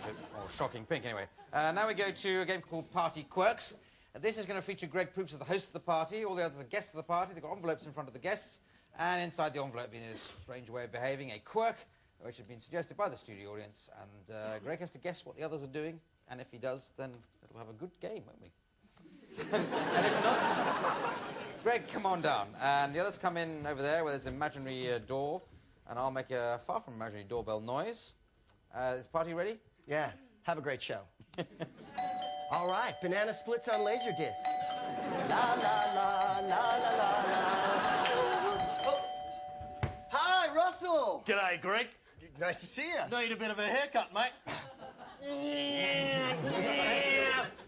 or shocking pink, anyway. Now we go to a game called Party Quirks. This is going to feature Greg Proops as the host of the party. All the others are guests of the party. They've got envelopes in front of the guests. And inside the envelope, in this strange way of behaving, a quirk, which has been suggested by the studio audience. And Greg has to guess what the others are doing. And if he does, then it'll have a good game, won't we? And if not, Greg, come on down. And the others come in over there where there's an imaginary door. And I'll make a far from imaginary doorbell noise. Is the party ready? Yeah. Have a great show. All right. Banana splits on Laserdisc. La, la, la, la, la, la, la. Oh. Hi, Russell. G'day, Greg. Nice to see you. Need a bit of a haircut, mate.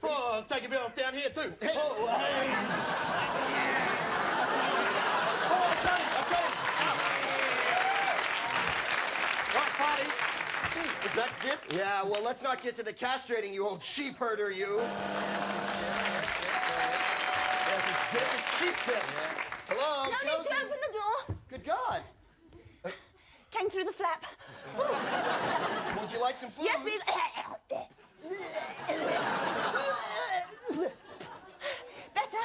Oh, I'll take a bit off down here, too. Hey. Oh, hey. Oh, okay. Right, party. Is that dip? Yeah, well, let's not get to the castrating, you old sheep herder, you. Yes, it's dip and sheep dip. Yeah. Hello, No need to open the door. Good God. Came through the flap. Would you like some food? Yes, please. Better?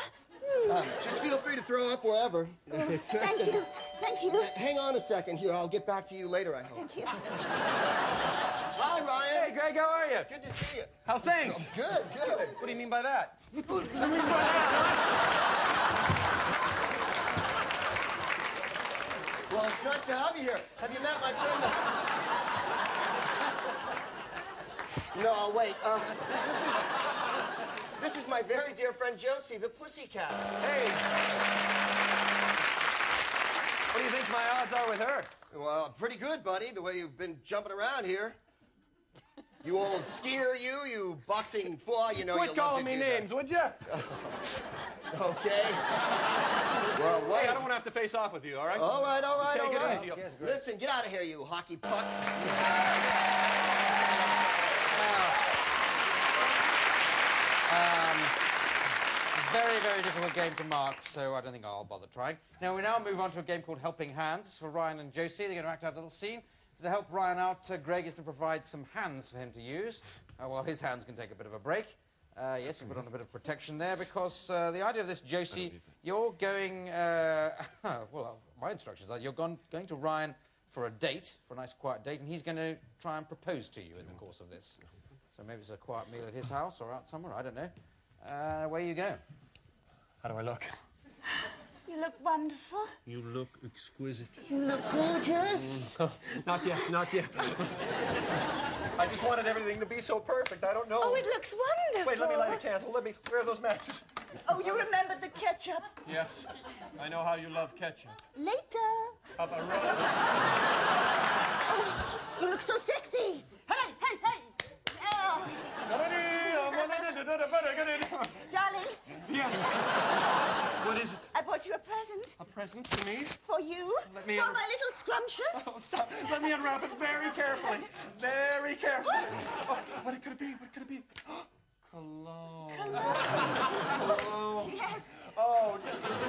Just feel free to throw up wherever. It's nice Thank you. Thank you. Hang on a second here. I'll get back to you later, I hope. Thank you. Hi, Ryan. Hey, Greg, how are you? Good to see you. How's things? Good, good. What do you mean by that? Well, it's nice to have you here. Have you met my friend? No, I'll wait. This is my very dear friend Josie, the pussycat. Hey. What do you think my odds are with her? Well, pretty good, buddy, the way you've been jumping around here. You old skier, you boxing fool, you know Quit calling me names, would you? Okay. Well, wait. Hey, I don't want to have to face off with you, all right? All right, all right, Just all take right. it easy. Listen, get out of here, you hockey puck. Very, very difficult game to mark, so I don't think I'll bother trying. Now, we now move on to a game called Helping Hands for Ryan and Josie. They're going to act out a little scene. To help Ryan out, Greg is to provide some hands for him to use. While his hands can take a bit of a break. Yes, you put on a bit of protection there, because the idea of this, Josie, you're going... well, my instructions are you're going to Ryan for a date, for a nice quiet date, and he's going to try and propose to you in the course of this. So maybe it's a quiet meal at his house or out somewhere, I don't know. Where you go? How do I look? You look wonderful. You look exquisite. You look gorgeous. Not yet, not yet. I just wanted everything to be so perfect. I don't know. Oh, it looks wonderful. Wait, let me light a candle. Where are those matches? Oh, you remembered the ketchup? Yes. I know how you love ketchup. Later. Papa Oh, you look so sexy. Hey, hey, hey. Oh. Darling. Yes. What is it? I bought you a present. A present for me? For you. Let me for my little scrumptious. Oh, stop. Let me unwrap it very carefully. Very carefully. Oh, what could it be? What could it be? Cologne. Cologne. Yes. Oh, just a little.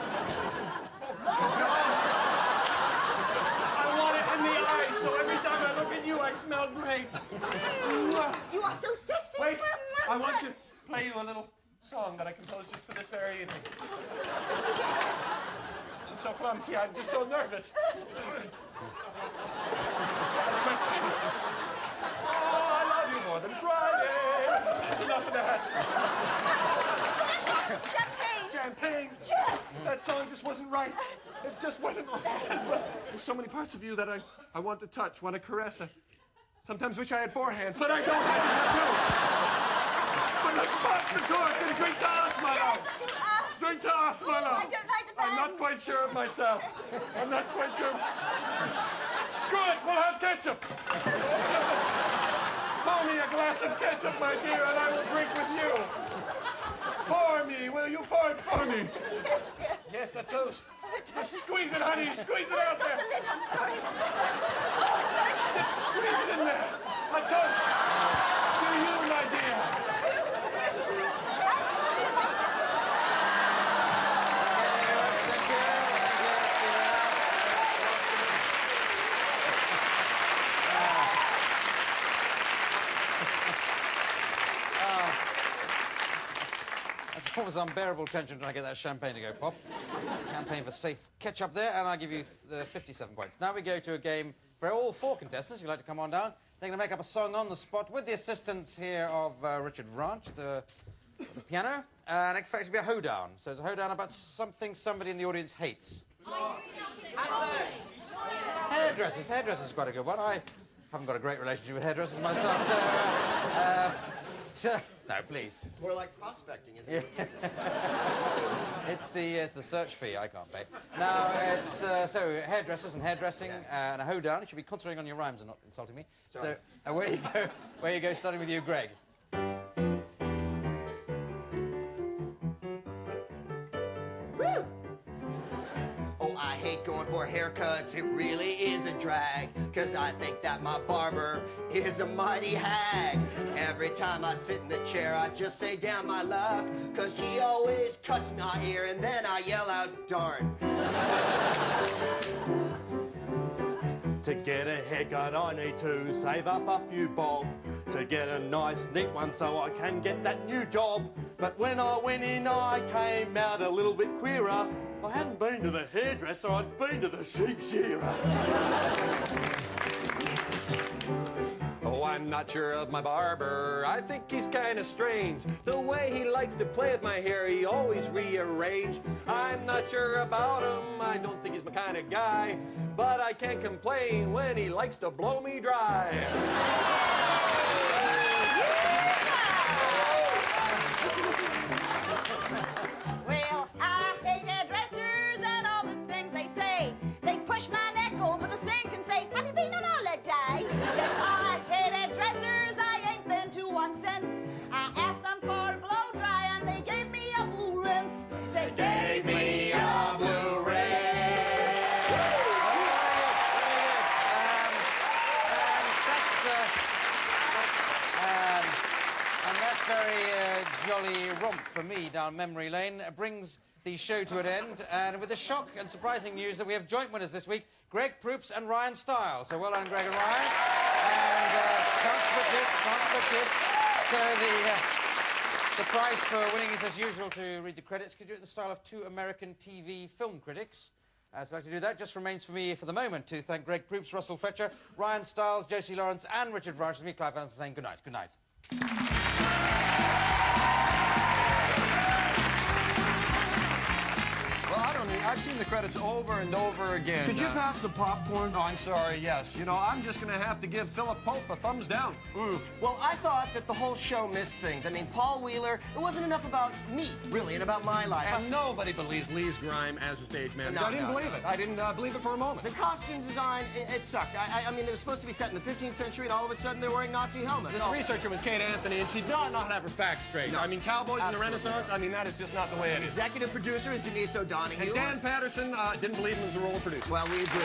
I want it in the eyes, so every time I look at you, I smell great. You are so sexy. Wait, I want to play you a little song that I composed just for this very evening. I'm so clumsy, I'm just so nervous. Oh, I love you more than Friday. That's enough of that. Champagne. Champagne. Yes. That song just wasn't right. It just wasn't right. There's so many parts of you that I want to touch, want to caress. I sometimes wish I had four hands, but I don't. I just have two. But let's pop the chorus and drink to us, my love. Yes, to us. Drink to us, my love. I don't like the band. I'm not quite sure of myself. I'm not quite sure. Screw it, we'll have ketchup. Pour me a glass of ketchup, my dear, and I will drink with you. Pour me, will you pour it for me? Yes, dear. Yes, a toast. Just squeeze it, honey, squeeze it out there. The lid, I'm sorry. Just squeeze it in there. A toast to you, my dear. almost unbearable tension trying to get that champagne to go pop. Campaign for safe ketchup there, and I'll give you 57 points. Now we go to a game for all 4 contestants. If you'd like to come on down, they're going to make up a song on the spot with the assistance here of Richard Ranch, the piano. And in fact, it's going to be a hoedown. So it's a hoedown about something somebody in the audience hates. Hairdressers. Hairdressers is quite a good one. I haven't got a great relationship with hairdressers myself, so no, please. More like prospecting, isn't it? It's the search fee I can't pay. Now, it's, so hairdressers and hairdressing and a hoedown. You should be concentrating on your rhymes and not insulting me. Sorry. So, where you go, starting with you, Greg. Woo! Oh, I hate going for haircuts, it really is a drag, 'cause I think that my barber is a mighty hag. Every time I sit in the chair, I just say, damn my luck, 'cause he always cuts my ear, and then I yell out, darn. To get a haircut, I need to save up a few bob to get a nice, neat one so I can get that new job. But when I went in, I came out a little bit queerer. I hadn't been to the hairdresser, I'd been to the sheep shearer. Oh, I'm not sure of my barber. I think he's kind of strange. The way he likes to play with my hair, he always rearrange. I'm not sure about him. I don't think he's my kind of guy. But I can't complain when he likes to blow me dry. Well, I hate hairdressers and all the things they say. They push my neck over the sink and say, have you been on holiday? Yes, I hate hairdressers, I ain't been to one since. I asked them for a blow dry and they gave me a blue rinse. They gave me a blue rinse. Very jolly romp for me down memory lane brings the show to an end, and with the shock and surprising news that we have joint winners this week, Greg Proops and Ryan Stiles. So well done, Greg and Ryan. And can't split it. So the prize for winning is, as usual, to read the credits. Could you do it in the style of 2 American TV film critics? So I'd like to do that. Just remains for me, for the moment, to thank Greg Proops, Russell Fletcher, Ryan Stiles, Josie Lawrence, and Richard Ranch. And me, Clive Anderson, saying good night. Good night. Well, I don't know. I've seen the credits over and over again. Could you pass the popcorn? Oh, I'm sorry, yes. You know, I'm just going to have to give Philip Pope a thumbs down. Well, I thought that the whole show missed things. I mean, Paul Wheeler, it wasn't enough about me, really, and about my life. And nobody believes Lee's grime as a stage manager. No, I didn't believe it. I didn't believe it for a moment. The costume design, it sucked. I mean, they were supposed to be set in the 15th century, and all of a sudden they're wearing Nazi helmets. This researcher was Kate Anthony, and she did not have her facts straight. No. I mean, cowboys in the Absolutely Renaissance, not. I mean, that is just not the way it The is. executive producer is Denise O'Donoghue. And Dan Patterson didn't believe him as a role producer. Well, we agree.